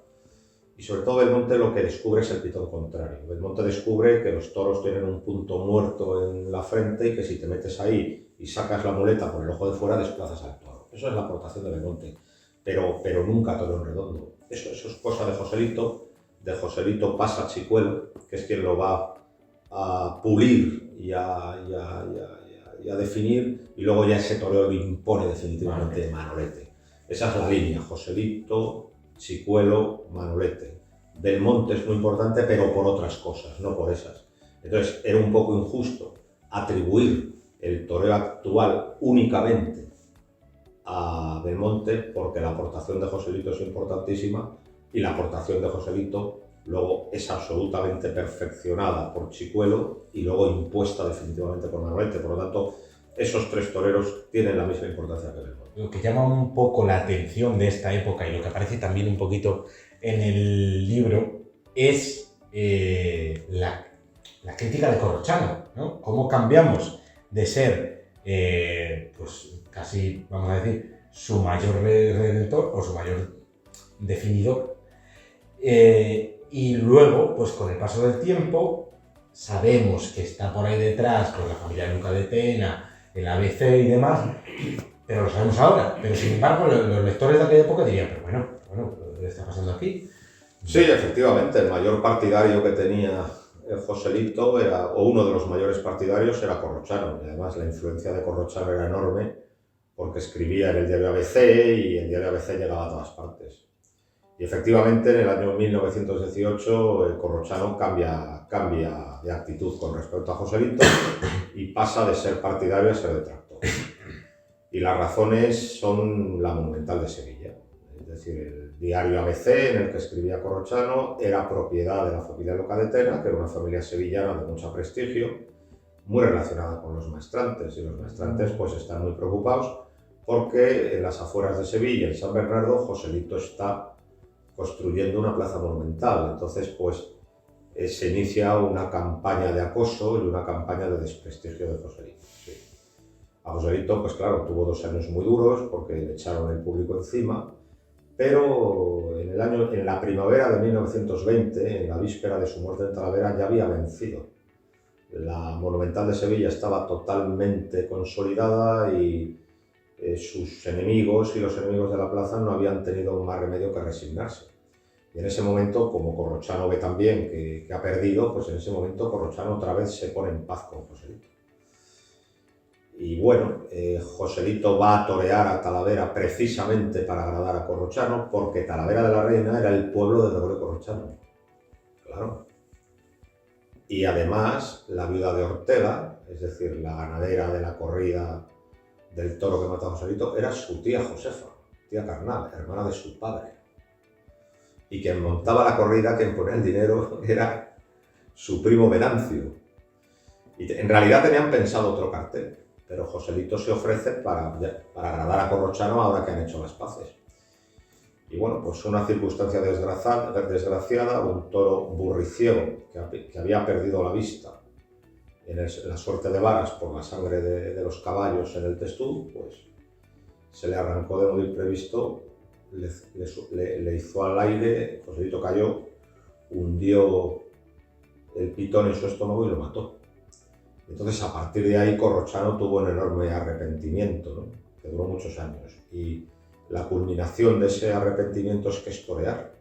y sobre todo Belmonte lo que descubre es el pitón contrario. Belmonte descubre que los toros tienen un punto muerto en la frente y que si te metes ahí y sacas la muleta por el ojo de fuera, desplazas al toro. Eso es la aportación de Belmonte, pero nunca toro en redondo. Eso es cosa de Joselito. De Joselito pasa a Chicuelo, que es quien lo va a pulir y a definir, y luego ya ese toreo lo impone definitivamente Manolete. Esa es la línea, Joselito, Chicuelo, Manolete. Belmonte es muy importante, pero por otras cosas, no por esas. Entonces era un poco injusto atribuir el toreo actual únicamente a Belmonte, porque la aportación de Joselito es importantísima, y la aportación de Joselito luego es absolutamente perfeccionada por Chicuelo y luego impuesta definitivamente por Manolete. Por lo tanto, esos tres toreros tienen la misma importancia que Belmonte. Lo que llama un poco la atención de esta época y lo que aparece también un poquito en el libro es la crítica de Corrochano, ¿no? Cómo cambiamos de ser, pues casi, vamos a decir, su mayor redentor o su mayor definidor. Y luego, pues con el paso del tiempo, sabemos que está por ahí detrás, con la familia Luca de Tena, el ABC y demás, pero lo sabemos ahora. Pero sin embargo, los lectores de aquella época dirían, pero bueno, ¿qué está pasando aquí? Sí, efectivamente, el mayor partidario que tenía Joselito o uno de los mayores partidarios era Corrochano, y además la influencia de Corrochano era enorme porque escribía en el diario ABC y el diario ABC llegaba a todas partes. Y efectivamente, en el año 1918, Corrochano cambia de actitud con respecto a Joselito y pasa de ser partidario a ser detractor. Y las razones son la Monumental de Sevilla. Es decir, el diario ABC en el que escribía Corrochano era propiedad de la familia Luca de Tena, que era una familia sevillana de mucho prestigio, muy relacionada con los maestrantes. Y los maestrantes pues están muy preocupados porque en las afueras de Sevilla, en San Bernardo, Joselito está construyendo una plaza monumental. Entonces, pues, se inicia una campaña de acoso y una campaña de desprestigio de Joselito. Sí. A Joselito, pues claro, tuvo 2 años muy duros porque le echaron el público encima, pero en la primavera de 1920, en la víspera de su muerte en Talavera, ya había vencido. La Monumental de Sevilla estaba totalmente consolidada y sus enemigos y los enemigos de la plaza no habían tenido más remedio que resignarse. Y en ese momento, como Corrochano ve también que ha perdido, pues en ese momento Corrochano otra vez se pone en paz con Joselito. Y bueno, Joselito va a torear a Talavera precisamente para agradar a Corrochano, porque Talavera de la Reina era el pueblo de Gregorio Corrochano. Claro. Y además, la viuda de Ortega, es decir, la ganadera de la corrida del toro que mató a Joselito, era su tía Josefa, tía carnal, hermana de su padre. Y quien montaba la corrida, quien ponía el dinero, era su primo Venancio. Y en realidad tenían pensado otro cartel, pero Joselito se ofrece para agradar a Corrochano ahora que han hecho las paces. Y bueno, pues una circunstancia desgraciada, un toro burriciego que había perdido la vista en la suerte de varas por la sangre de los caballos en el testú, pues se le arrancó de modo imprevisto, le hizo al aire, Joselito cayó, hundió el pitón en su estómago y lo mató. Entonces, a partir de ahí, Corrochano tuvo un enorme arrepentimiento, ¿no? Que duró muchos años. Y la culminación de ese arrepentimiento es que es torear.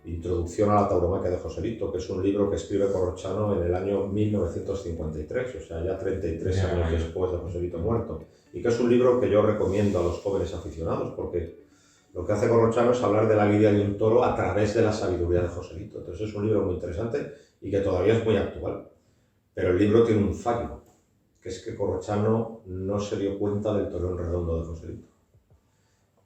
Introducción a la tauromaquia de Joselito, que es un libro que escribe Corrochano en el año 1953, o sea, ya 33 años después de Joselito muerto. Y que es un libro que yo recomiendo a los jóvenes aficionados, porque lo que hace Corrochano es hablar de la lidia de un toro a través de la sabiduría de Joselito. Entonces es un libro muy interesante y que todavía es muy actual. Pero el libro tiene un fallo, que es que Corrochano no se dio cuenta del toreo redondo de Joselito.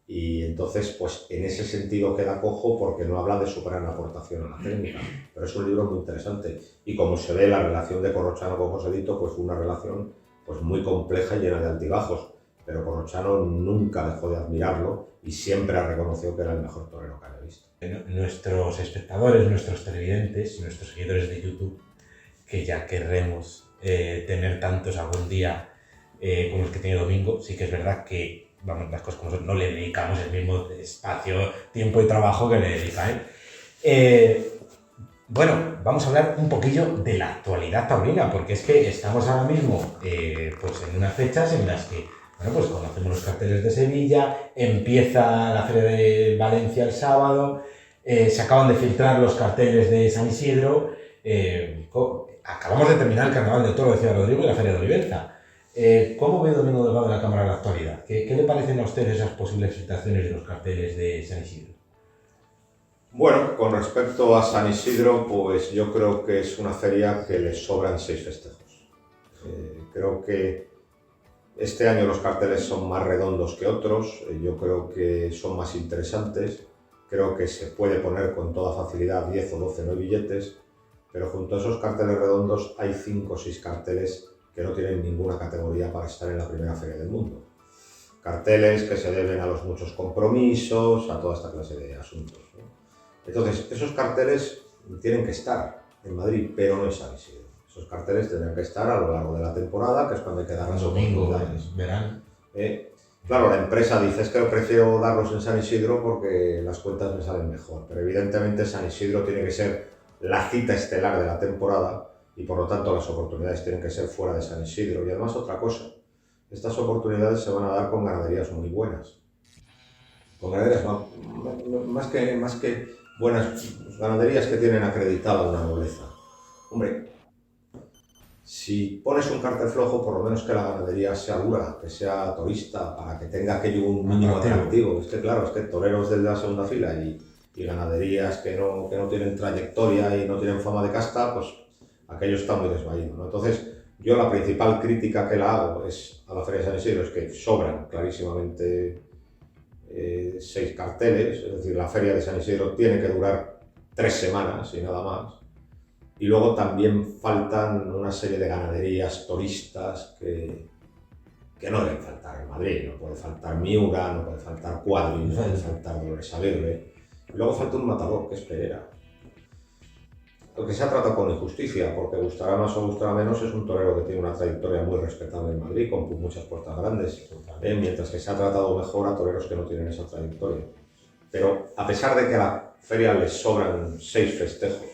Y entonces, pues en ese sentido queda cojo porque no habla de su gran aportación a la técnica. Pero es un libro muy interesante. Y como se ve, la relación de Corrochano con Joselito, pues fue una relación pues, muy compleja y llena de altibajos. Pero Corrochano nunca dejó de admirarlo y siempre ha reconocido que era el mejor torero que había visto. Nuestros espectadores, nuestros televidentes, nuestros seguidores de YouTube, que ya querremos tener tantos algún día como los que tiene Domingo, sí que es verdad que vamos, las cosas como son, no le dedicamos el mismo espacio, tiempo y trabajo que le dedica él. Bueno, vamos a hablar un poquillo de la actualidad taurina, porque es que estamos ahora mismo pues en unas fechas en las que bueno, pues conocemos los carteles de Sevilla, empieza la Feria de Valencia el sábado, se acaban de filtrar los carteles de San Isidro, acabamos de terminar el Carnaval de Toro de Ciudad Rodrigo y la Feria de Olivenza. ¿Cómo ve Domingo Delgado de la Cámara en la actualidad? ¿Qué le parecen a ustedes esas posibles filtraciones de los carteles de San Isidro? Bueno, con respecto a San Isidro, pues yo creo que es una feria que le sobran 6 festejos. Creo que este año los carteles son más redondos que otros, yo creo que son más interesantes, creo que se puede poner con toda facilidad 10 o 12 no billetes, pero junto a esos carteles redondos hay 5 o 6 carteles que no tienen ninguna categoría para estar en la primera feria del mundo. Carteles que se deben a los muchos compromisos, a toda esta clase de asuntos, ¿no? Entonces, esos carteles tienen que estar en Madrid, pero no en San Isidro. Esos carteles tendrán que estar a lo largo de la temporada, que es cuando hay que dar las oportunidades. Verán. Claro, la empresa dice que prefiero darlos en San Isidro porque las cuentas me salen mejor, pero evidentemente San Isidro tiene que ser la cita estelar de la temporada y por lo tanto las oportunidades tienen que ser fuera de San Isidro. Y además otra cosa, estas oportunidades se van a dar con ganaderías muy buenas. Con ganaderías más que buenas, ganaderías que tienen acreditada una nobleza. Hombre, si pones un cartel flojo, por lo menos que la ganadería sea dura, que sea torista, para que tenga aquello un mínimo atractivo. Es que claro, es que toreros de la segunda fila y ganaderías que no tienen trayectoria y no tienen fama de casta, pues aquello está muy desvaído, ¿no? Entonces, yo la principal crítica que la hago es a la Feria de San Isidro es que sobran clarísimamente 6 carteles, es decir, la Feria de San Isidro tiene que durar 3 semanas y nada más. Y luego también faltan una serie de ganaderías toristas que no deben faltar en Madrid. No puede faltar Miura, no puede faltar Cuadri, no puede faltar Dolores Alegre. Y luego falta un matador, que es Pereira. Lo que se ha tratado con injusticia, porque gustará más o gustará menos, es un torero que tiene una trayectoria muy respetable en Madrid, con muchas puertas grandes, mientras que se ha tratado mejor a toreros que no tienen esa trayectoria. Pero a pesar de que a la feria les sobran 6 festejos,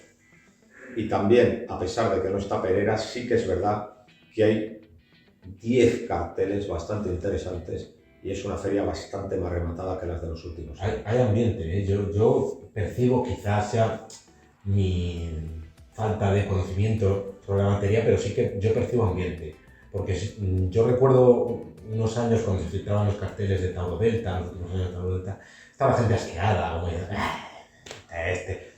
y también a pesar de que no está Pereira, sí que es verdad que hay 10 carteles bastante interesantes y es una feria bastante más rematada que las de los últimos años. Hay ambiente, ¿eh? Yo percibo, quizás sea mi falta de conocimiento sobre la materia, pero sí que yo percibo ambiente. yo recuerdo unos años cuando se filtraban los carteles de Tauro Delta, los últimos años de Tauro Delta, estaba la gente asqueada, como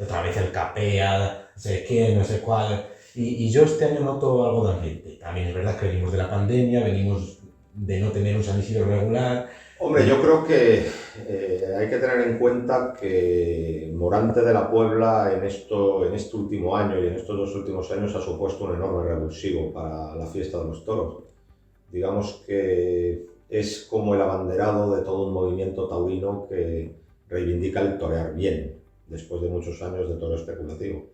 otra vez el Capea, no sé qué, no sé cuál. Y yo este año noto algo de ambiente. También es verdad que venimos de la pandemia, venimos de no tener un San Isidro regular. Hombre, yo creo que hay que tener en cuenta que Morante de la Puebla en este último año y en estos 2 últimos años ha supuesto un enorme revulsivo para la fiesta de los toros. Digamos que es como el abanderado de todo un movimiento taurino que reivindica el torear bien, después de muchos años de toro especulativo.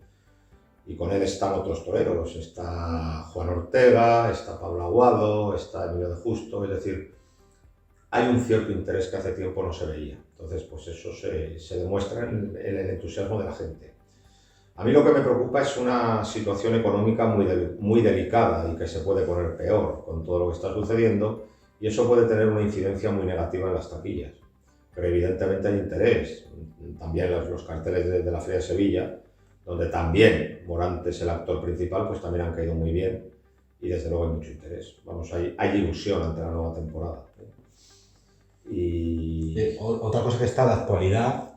Y con él están otros toreros, está Juan Ortega, está Pablo Aguado, está Emilio de Justo, es decir, hay un cierto interés que hace tiempo no se veía. Entonces, pues eso se demuestra en el entusiasmo de la gente. A mí lo que me preocupa es una situación económica muy delicada y que se puede poner peor con todo lo que está sucediendo, y eso puede tener una incidencia muy negativa en las taquillas. Pero evidentemente hay interés. También los carteles de la Feria de Sevilla, donde también Morante es el actor principal, pues también han caído muy bien y desde luego hay mucho interés. Vamos, hay ilusión ante la nueva temporada. Y otra cosa que está de actualidad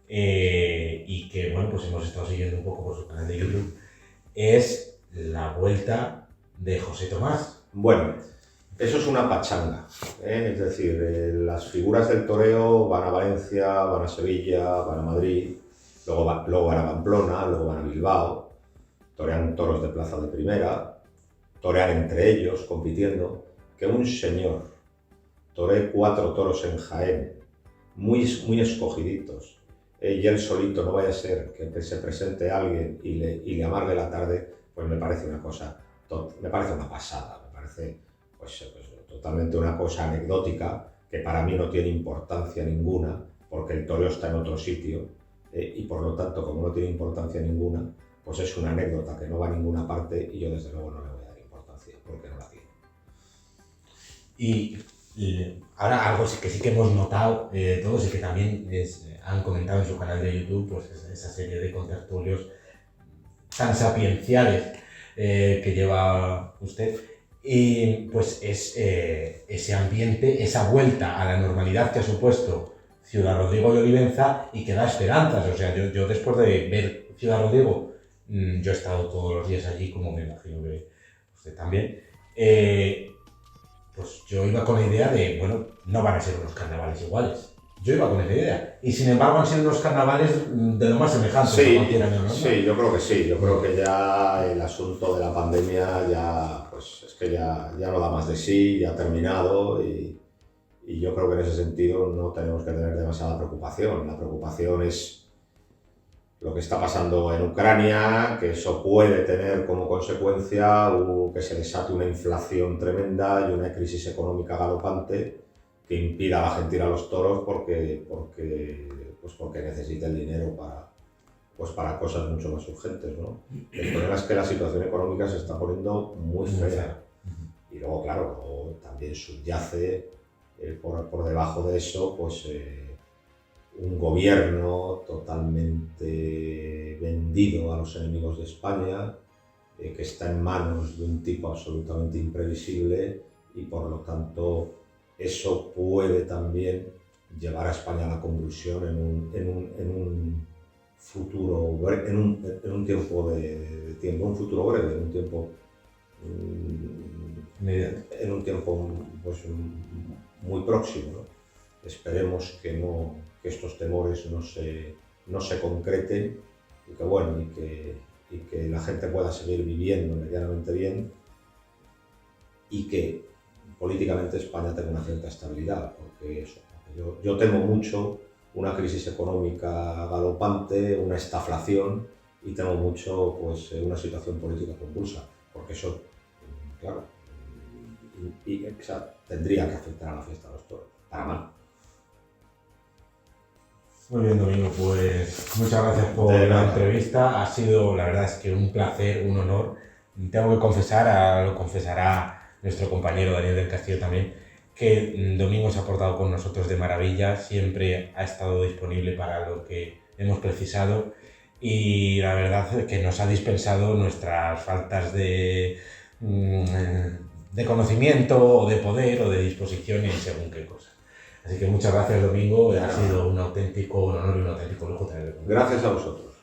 y que bueno, pues hemos estado siguiendo un poco por su canal de YouTube es la vuelta de José Tomás. Bueno, eso es una pachanga, es decir, las figuras del toreo van a Valencia, van a Sevilla, van a Madrid, luego van a Pamplona, luego van a Bilbao, torean toros de plaza de primera, torean entre ellos compitiendo. Que un señor toree 4 toros en Jaén, muy escogiditos, y él solito, no vaya a ser que se presente alguien y le amargue la tarde, pues me parece una cosa, me parece una pasada, me parece pues totalmente una cosa anecdótica que para mí no tiene importancia ninguna, porque el toreo está en otro sitio, y por lo tanto, como no tiene importancia ninguna, pues es una anécdota que no va a ninguna parte y yo desde luego no le voy a dar importancia, porque no la tiene. Y ahora algo que sí que hemos notado todos y que también han comentado en su canal de YouTube, pues esa serie de contertulios tan sapienciales que lleva usted, y pues es ese ambiente, esa vuelta a la normalidad que ha supuesto Ciudad Rodrigo y Olivenza y que da esperanzas. O sea, yo después de ver Ciudad Rodrigo, yo he estado todos los días allí, como me imagino que usted también, pues yo iba con la idea de, bueno, no van a ser unos carnavales iguales. Yo iba con esa idea. Y sin embargo han sido unos carnavales de lo más semejantes. Sí, ¿no? Sí, yo creo que sí. Yo creo que ya el asunto de la pandemia ya, pues es que ya no da más de sí, ya ha terminado y yo creo que en ese sentido no tenemos que tener demasiada preocupación. La preocupación es lo que está pasando en Ucrania, que eso puede tener como consecuencia que se desate una inflación tremenda y una crisis económica galopante que impida a la gente ir a los toros porque necesita el dinero para cosas mucho más urgentes, ¿no? El problema es que la situación económica se está poniendo muy fea. Y luego, claro, también subyace por debajo de eso, pues un gobierno totalmente vendido a los enemigos de España, que está en manos de un tipo absolutamente imprevisible y por lo tanto eso puede también llevar a España a la convulsión en un futuro, en un tiempo un futuro breve, en un tiempo pues, muy próximo, ¿no? Esperemos que estos temores no se concreten y que la gente pueda seguir viviendo medianamente bien y que políticamente España tenga una cierta estabilidad, porque yo temo mucho una crisis económica galopante, una estaflación y temo mucho pues, una situación política convulsa, porque eso, claro, tendría que afectar a la fiesta de los toros, para mal. Muy bien, Domingo, pues muchas gracias por la entrevista. Ha sido, la verdad es que un placer, un honor. Tengo que confesar, lo confesará nuestro compañero Daniel del Castillo también, que Domingo se ha portado con nosotros de maravilla, siempre ha estado disponible para lo que hemos precisado y la verdad es que nos ha dispensado nuestras faltas de de conocimiento o de poder o de disposición en según qué cosa. Así que muchas gracias, Domingo. Ha sido un auténtico honor y un auténtico lujo tenerlo. Gracias a vosotros.